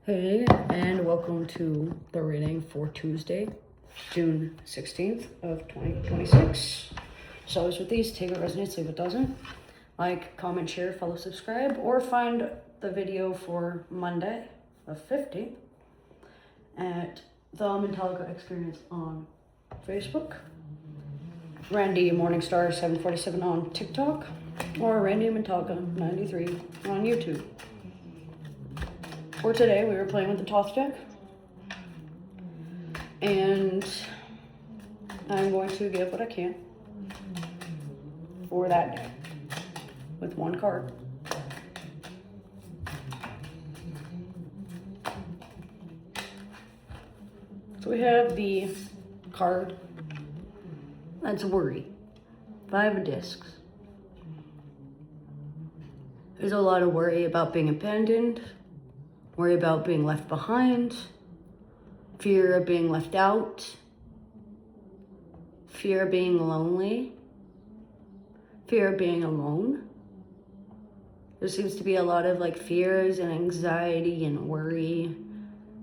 Hey, and welcome to the reading for Tuesday, June 16th of 2026. So as with these, take what resonates, leave what doesn't. Like, comment, share, follow, subscribe, or find the video for Monday, the 15th, at the Metallica Experience on Facebook, Randy Morningstar 747 on TikTok, or Randy Metallica 93 on YouTube. For today, we were playing with the Toth deck, and I'm going to give what I can for that deck with one card. So we have the card that's worry, 5 of discs. There's a lot of worry about being abandoned, worry about being left behind, fear of being left out, fear of being lonely, fear of being alone. There seems to be a lot of fears and anxiety and worry,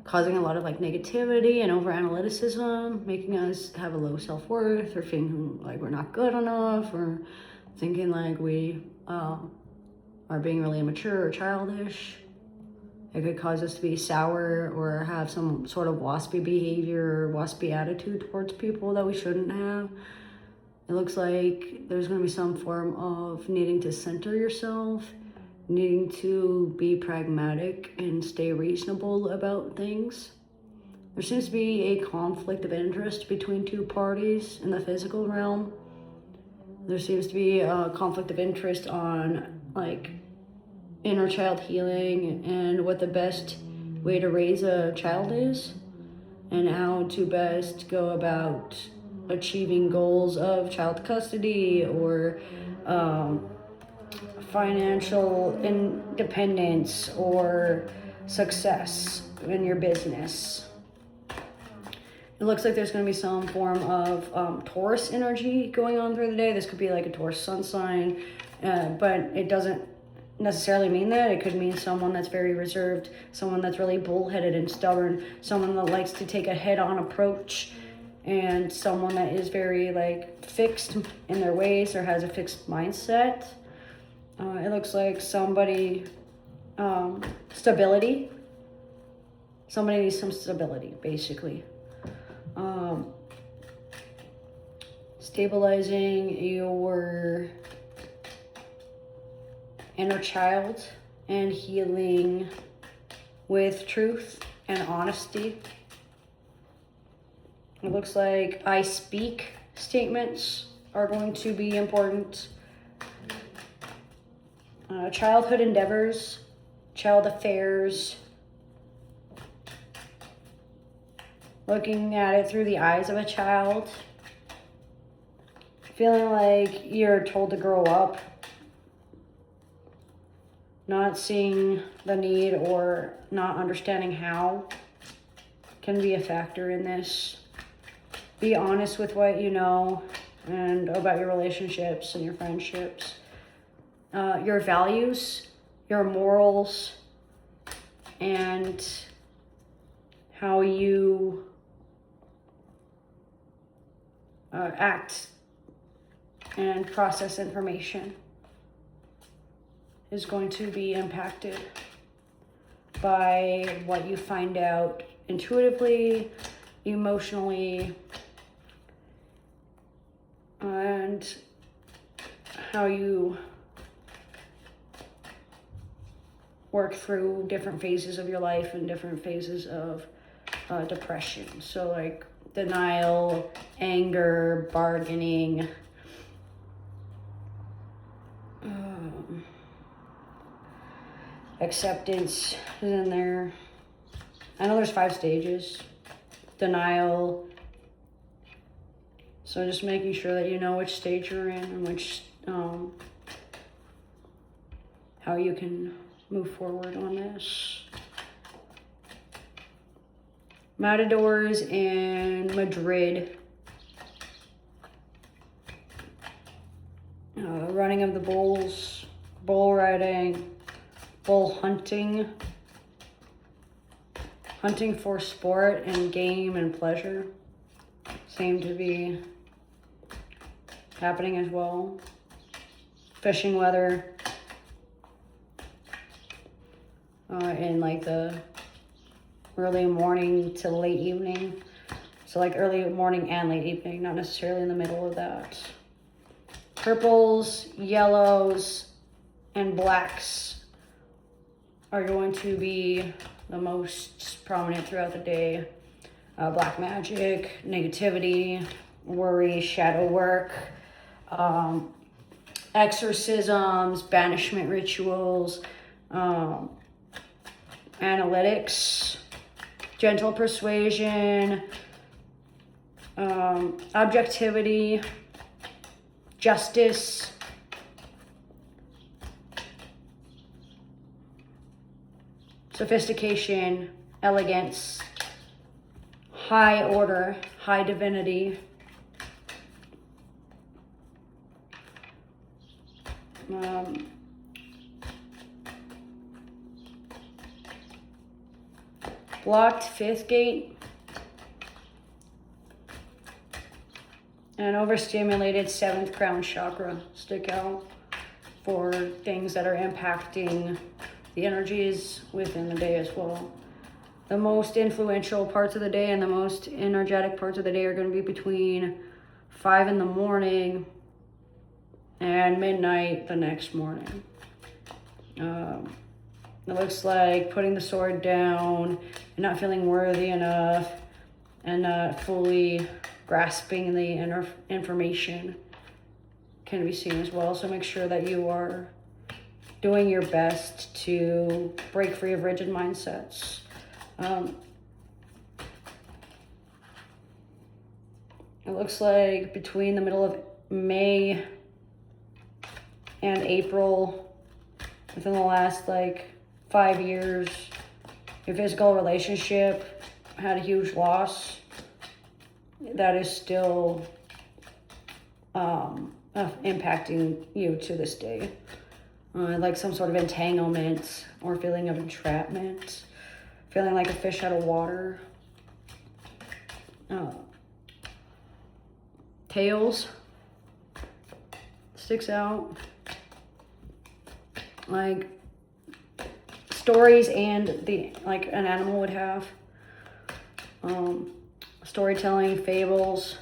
causing a lot of negativity and over analyticism, making us have a low self-worth or feeling like we're not good enough, or thinking we are being really immature or childish. It could cause us to be sour or have some sort of waspy behavior or waspy attitude towards people that we shouldn't have. It looks like there's going to be some form of needing to center yourself, needing to be pragmatic and stay reasonable about things. There seems to be a conflict of interest between two parties in the physical realm. There seems to be a conflict of interest on inner child healing and what the best way to raise a child is, and how to best go about achieving goals of child custody or financial independence or success in your business. It looks like there's going to be some form of Taurus energy going on through the day. This could be like a Taurus sun sign, but it doesn't necessarily mean that. It could mean someone that's very reserved, someone that's really bullheaded and stubborn, someone that likes to take a head-on approach, and someone that is very fixed in their ways or has a fixed mindset. It looks like somebody, stability. Somebody needs some stability, basically. Stabilizing your inner child and healing with truth and honesty. It looks like I speak statements are going to be important. Childhood endeavors, child affairs, looking at it through the eyes of a child, feeling like you're told to grow up, not seeing the need or not understanding how can be a factor in this. Be honest with what you know and about your relationships and your friendships. Your values, your morals, and how you act and process information is going to be impacted by what you find out intuitively, emotionally, and how you work through different phases of your life and different phases of depression. So denial, anger, bargaining, acceptance is in there. I know there's 5 stages. Denial. So just making sure that you know which stage you're in and which how you can move forward on this. Matadors in Madrid. Running of the bulls, bull riding, bull hunting, Hunting for sport and game and pleasure seem to be happening as well. Fishing weather in like the early morning to late evening. So like early morning and late evening, not necessarily in the middle of that. Purples, yellows, and blacks are going to be the most prominent throughout the day. Black magic, negativity, worry, shadow work, exorcisms, banishment rituals, analytics, gentle persuasion, objectivity, justice, sophistication, elegance, high order, high divinity, blocked fifth gate, and overstimulated seventh crown chakra stick out for things that are impacting the energies within the day as well. The most influential parts of the day and the most energetic parts of the day are going to be between 5 in the morning and midnight the next morning. It looks like putting the sword down and not feeling worthy enough and not fully grasping the information can be seen as well. So make sure that you are doing your best to break free of rigid mindsets. It looks like between the middle of May and April, within the last 5 years, your physical relationship had a huge loss that is still impacting you to this day. Like some sort of entanglement or feeling of entrapment, feeling like a fish out of water. Tails sticks out. Like stories and an animal would have. Storytelling, fables,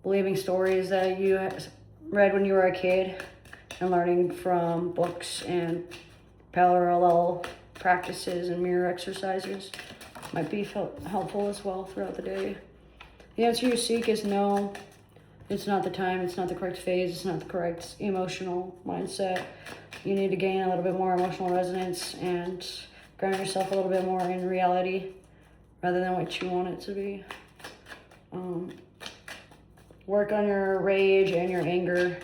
believing stories that you read when you were a kid, and learning from books and parallel practices and mirror exercises might be helpful as well throughout the day. The answer you seek is no. It's not the time, it's not the correct phase, it's not the correct emotional mindset. You need to gain a little bit more emotional resonance and ground yourself a little bit more in reality rather than what you want it to be. Work on your rage and your anger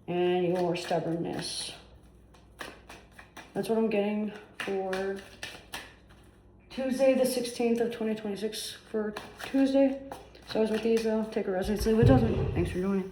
and your stubbornness. That's what I'm getting for Tuesday, the 16th of 2026 for Tuesday. So as with these, take a rest. Leave it doesn't. Thanks for joining.